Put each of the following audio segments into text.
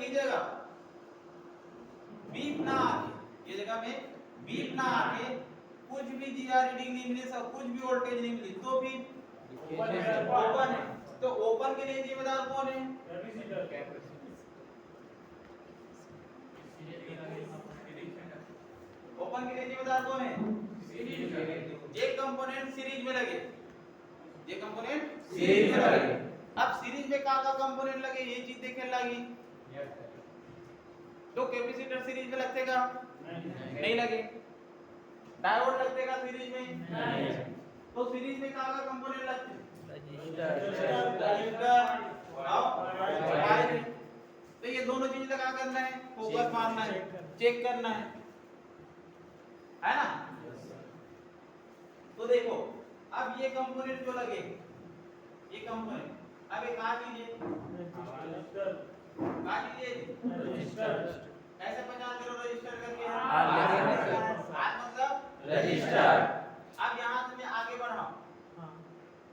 यही जगह बीप ना आके, ये जगह में बीप ना आके कुछ भी जीआर रीडिंग नहीं मिली, सब कुछ भी वोल्टेज नहीं मिली, तो भी ओपन है। तो ओपन के लिए जिम्मेदार कौन है? ओपन के लिए जिम्मेदार कौन है? एक कंपोनेंट सीरीज में लगे, ये कंपोनेंट सीरीज में लगे। अब सीरीज में का कंपोनेंट लगे ये चीज देखे लगी। तो कैपेसिटर सीरीज में लगतेगा? नहीं लगे। डायोड लगतेगा सीरीज में? नहीं। तो सीरीज में का कंपोनेंट लगते? तो ये दोनों चीज लगा करना है, फोकस मारना है, चेक करना है ना? तो देखो अब ये कंपोनेंट जो लगे, ये कंपोनेंट अब एक कहा कीजिए ऐसे पहचान करो रजिस्टर करके आर मतलब रजिस्टर। अब यहां से मैं आगे बढ़ा,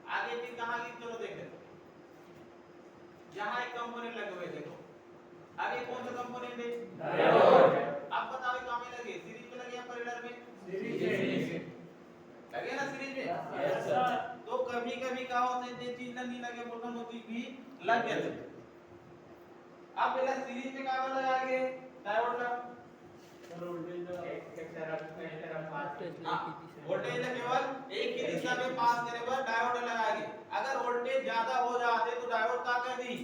आगे फिर कहां की चलो देख लेते। यहां एक कंपोनेंट लगे हुए देखो, अब ये कौन सा कंपोनेंट है? डायोड। अब बताओ कहां में लगे, सीरीज में लगे या पैरेलल में? सीरीज में लगे ना, सीरीज में। Yes sir. तो कभी कभी क्या होता है, ये चीज नहीं लगे बोलता मोती भी लग गए। अब पहले सीरीज में क्या लगा के डायोड का वोल्टेज केवल एक ही दिशा में पास करे पर डायोड लगाएंगे। अगर वोल्टेज ज्यादा हो जाते तो डायोड का कर दी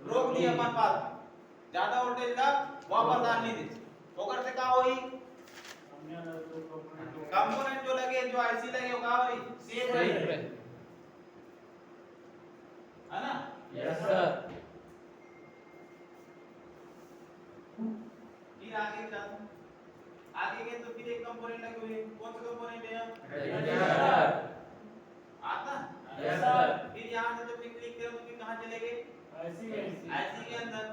रोक दिया अपन पास, ज्यादा वोल्टेज का वापस डाल नहीं दी। ओकर से का होई, कंपोनेंट जो लगे जो आईसी लगे वो का होई सेम रही है ना? Yes sir. फिर आगे का आगे के तो फिर एक कंपोनेंट लगे हुए, कौन सा कंपोनेंट है? रजिस्टर। आता? Yes sir. फिर यहां से जब भी क्लिक करोगे तो फिर कहां चलेंगे? आईसी के अंदर।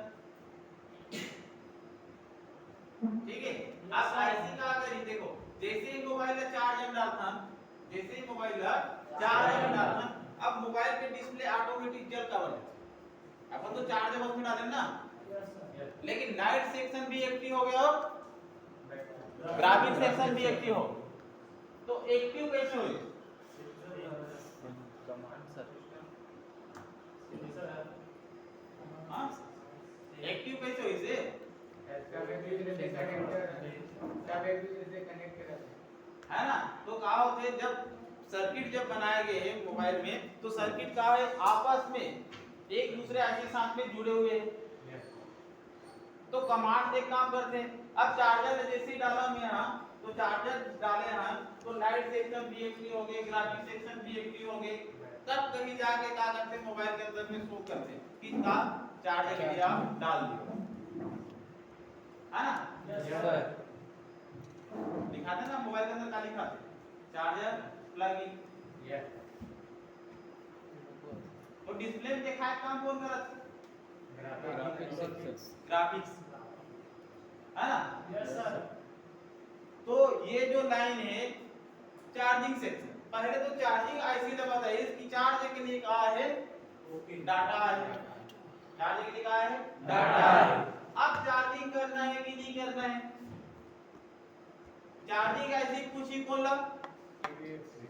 ठीक है। अब आईसी का करी देखो, जैसे ही मोबाइल का चार्ज में डालता, जैसे ही मोबाइल का चार्ज में डालता, अब मोबाइल पे डिस्प्ले ऑटोमेटिक जल का बने। अपन तो चार्ज बस में डालें ना, लेकिन लाइट सेक्शन भी एक्टिव हो गया और ग्राफिक सेक्शन भी एक्टिव हो। तो एक्टिव कैसे हुई? हाँ एक्टिव कैसे हुई से? है ना? तो कहा होते जब सर्किट जब बनाए गए हैं मोबाइल में, तो सर्किट का है आपस में एक दूसरे के साथ में जुड़े हुए हैं। तो कमांड से काम करते हैं। अब चार्जर जैसे ही डाला मैं यहाँ, तो चार्जर डाले हैं तो लाइट सेक्शन भी एक्टिव हो गए, ग्राफिक सेक्शन भी एक्टिव हो गए। तब कहीं जाके क्या करते हैं, मोबाइल के अंदर में शो करते हैं कि का चार्जर के लिए आप डाल दो, है ना? Yes sir. दिखाते ना मोबाइल के अंदर क्या लिखाते? Charger plug in. तो डिस्प्ले में दिखाए काम कौन करत? ग्राफिक्स, है ना? Yes sir. तो ये जो लाइन है चार्जिंग सेक्शन, पहले तो चार्जिंग आईसी ने बताया इसकी चार्ज के लिए कहा है डाटा है, चार्ज के लिए कहा है डाटा है। अब चार्जिंग करना है कि नहीं करना है? चार्जिंग ऐसी कुछ ही कौन ला?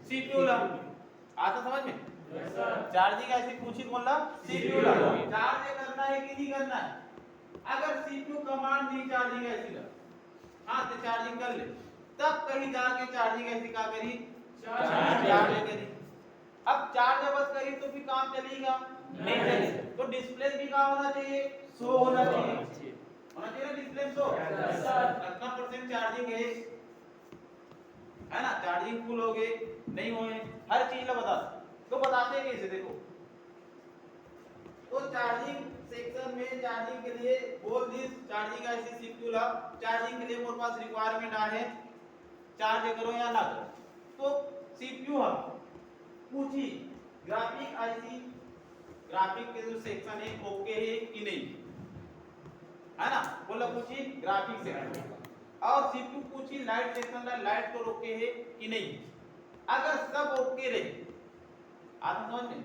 सीपीयू ला। आता समझ में? Yes sir. चार्जिंग ऐसी कुछ ही कौन ला? सीपीयू ला। चार्ज करना है कि नहीं करना है? अगर सीपीयू कमांड दी चार्जिंग ऐसी ला, हाँ तो चार्जिंग कर ले, तब कहीं जाके चार्जिंग ऐसी का करी चार्ज करी। अब चार्ज बस करी तो फिर काम चलेगा नहीं चलेगा। तो डिस्प्ले भी का होना चाहिए, शो होना चाहिए, होना चाहिए ना डिस्प्ले शो। कितना परसेंट चार्जिंग है ना? चार्जिंग फुल हो गए नहीं हुए, हर चीज का बता। तो बताते हैं कैसे देखो, तो चार्जिंग सेक्शन में चार्जिंग के लिए बोल दिस चार्जिंग आईसी सीपीयू ला, चार्जिंग के लिए मेरे पास रिक्वायरमेंट है चार्ज करो या ना करो। तो सीपीयू है पूछी ग्राफिक आईसी, ग्राफिक के जो सेक्शन है ओके है कि नहीं, है ना? बोला पूछी ग्राफिक सेक्शन, और सीपीयू पूछी लाइट सेक्शन ला, लाइट तो ओके है कि नहीं। अगर सब ओके रहे, आप समझ में?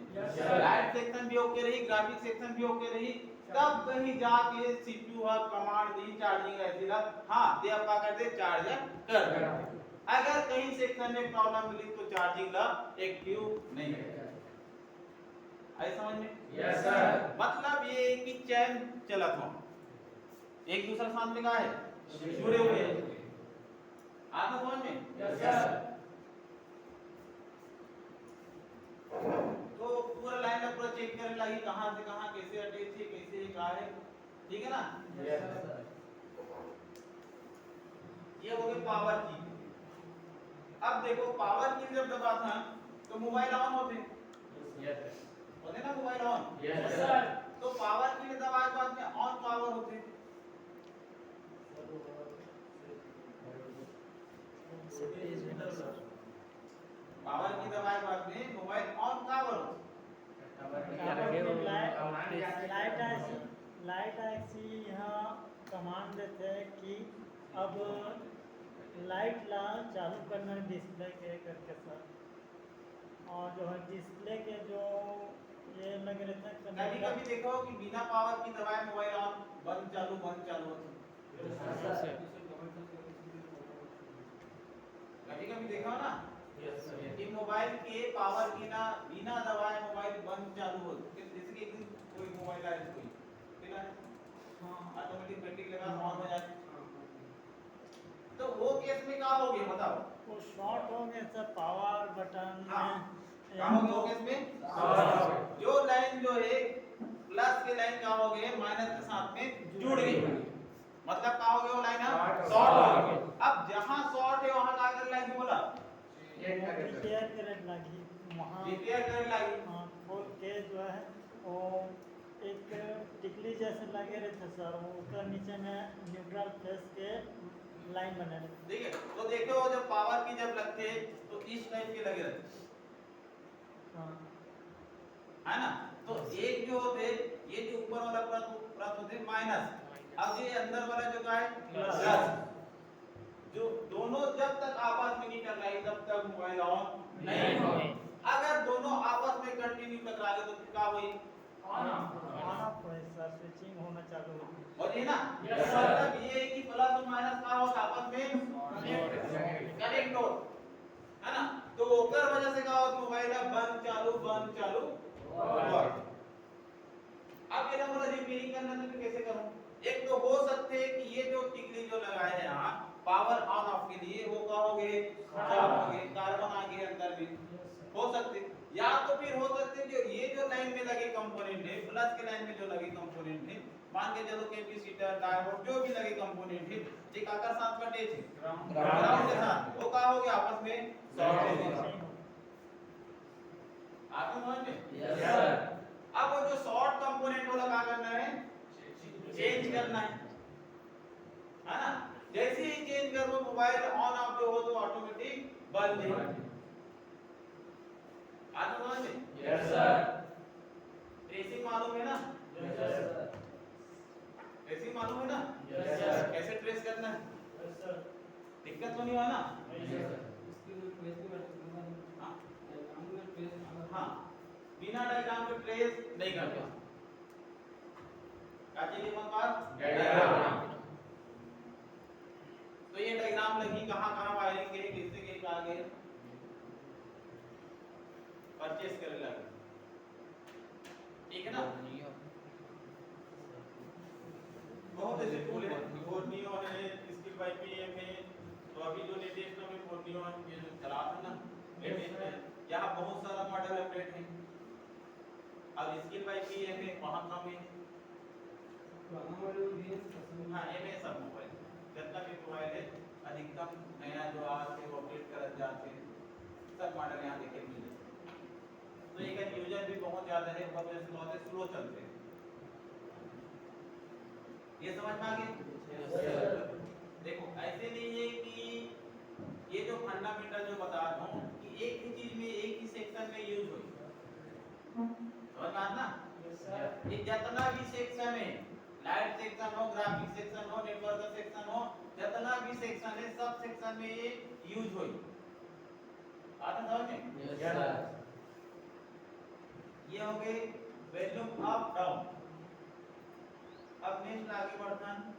लाइट सेक्शन भी ओके रही, ग्राफिक सेक्शन भी ओके रही, तब कहीं जाके सीपीयू हा कमांड दी चार्जिंग ऐसी ला हां ते अब क्या करते चार्जर कर देते। अगर कहीं सेक्शन में प्रॉब्लम मिली तो चार्जिंग ला एक्टिव नहीं है। आई समझ में? Yes sir. मतलब ये है कि चैन चलत हो एक दूसरे साथ में का है जुड़े हुए हैं। आता समझ में? Yes sir. तो पूरा लाइन में पूरा चेक करने लगी कहां से कहां कैसे अटैच है कैसे का है, ठीक है ना? Yes sir. ये हो गई पावर की। अब देखो पावर की जब दबाते हैं तो मोबाइल ऑन होते यस होते ना मोबाइल ऑन। Yes sir. तो पावर की दबाए के बाद में ऑन पावर होते पावर की दबाए के बाद में मोबाइल ऑन पावर लाइट ऐसी यहाँ कमांड देते हैं कि अब लाइट ला चालू करना है डिस्प्ले के करके सर, और जो है डिस्प्ले के जो ये लगे रहते हैं कभी कभी देखो कि बिना पावर की दबाए मोबाइल ऑन बंद चालू होते कभी कभी देखो ना कि मोबाइल के पावर की ना बिना दबाए मोबाइल बंद चालू होते जैसे कि एक दिन कोई मोबाइल आया कोई ठीक है हां ऑटोमेटिक बैटरी लगा ऑन हो जाए तो वो केस में क्या हो गया बताओ? वो शॉर्ट हो गए सर पावर बटन हाँ। में क्या हो गया वो केस में जो लाइन जो है प्लस के लाइन क्या हो गए माइनस के साथ में जुड़ गई मतलब क्या हो गया वो लाइन शॉर्ट हो गया। अब जहां शॉर्ट है वहां क्या कर लगी बोला रिपेयर करने लगी वहाँ रिपेयर करने लगी हाँ, खोल के जो है वो एक टिकली जैसे लगे रहते सर, वो ऊपर नीचे में न्यूट्रल फेस के लाइन बने रहते। ठीक है तो देखो जब पावर की जब लगते हैं तो इस टाइप के लगे रहते हाँ है ना। तो एक जो होते ये जो ऊपर वाला परत होते माइनस, अब ये अंदर वाला जो का है प्लस। जो दोनों जब तक आपस में नहीं टकराए तब तक मोबाइल ऑन नहीं होगा। अगर दोनों आपस में कंटिन्यू टकरा गए तो फिर क्या होई ऑन ऑफ हो सर, स्विचिंग होना चालू होगी। और ये ना मतलब ये है कि प्लस और माइनस का होता आपस में कनेक्ट हो है ना। तो ओकर वजह से क्या होता मोबाइल का बंद चालू हुआ। अब ये ना मतलब रिपेयरिंग करना तो कैसे करूं? एक तो हो सकते है कि ये जो टिकली जो लगाए हैं यहां पावर ऑन ऑफ के लिए वो क्या हो गए खराब हो गए, कार्बन आ गए अंदर में हो सकते, या तो फिर हो सकते जो ये जो लाइन में लगे कंपोनेंट है प्लस के लाइन में जो लगे कंपोनेंट है मान के चलो कैपेसिटर डायोड जो भी लगे कंपोनेंट है एक आकार साथ में अटैच है ग्राउंड के साथ वो क्या हो गया आपस में शॉर्ट हो गया। आपको समझ में? Yes sir. अब वो जो शॉर्ट कंपोनेंट वाला क्या करना है चेंज करना है ना। जैसे ही चेंज करो मोबाइल ऑन ऑफ जो हो तो ऑटोमेटिक बंद है। आपको समझ में? Yes sir. ट्रेसिंग मालूम है ना? Yes sir. ट्रेसिंग मालूम है ना? Yes sir. कैसे ट्रेस करना है? Yes sir. दिक्कत तो नहीं हुआ ना? हाँ बिना डायग्राम के ट्रेस नहीं करते क्या चाहिए हमारे पास डायग्राम। तो ये डायग्राम लगी कहां वायरिंग है किससे के कहां गए परचेस करने लगे ठीक है ना। बहुत ऐसे टूल है फोर्नियो है स्किल बाय पीएम है। तो अभी जो लेटेस्ट में फोर्नियो ये जो चला था ना लेटेस्ट है यहाँ बहुत सारा मॉडल अपडेट है। अब स्किल बाय पीएम है वहां कम है हाँ एम सब मोबाइल जितना भी मोबाइल है अधिकतम नया जो आज से अपडेट कर जाते हैं सब मॉडल यहाँ देखे मिले। तो एक यूजर भी बहुत ज्यादा है वजह से बहुत स्लो चलते हैं। ये समझ में आ गया? देखो ऐसे नहीं है कि ये जो फंडामेंटल जो बता रहा हूँ कि एक ही चीज में एक ही सेक्शन में यूज हो समझ में ना। ये जितना भी सेक्शन है लाइट सेक्शन हो ग्राफिक सेक्शन हो नेटवर्क सेक्शन हो जितना भी सेक्शन है सब सेक्शन में ये यूज हो आता समझ में? Yes sir. ये हो गए वॉल्यूम अप डाउन अब नेक्स्ट आगे बढ़ता है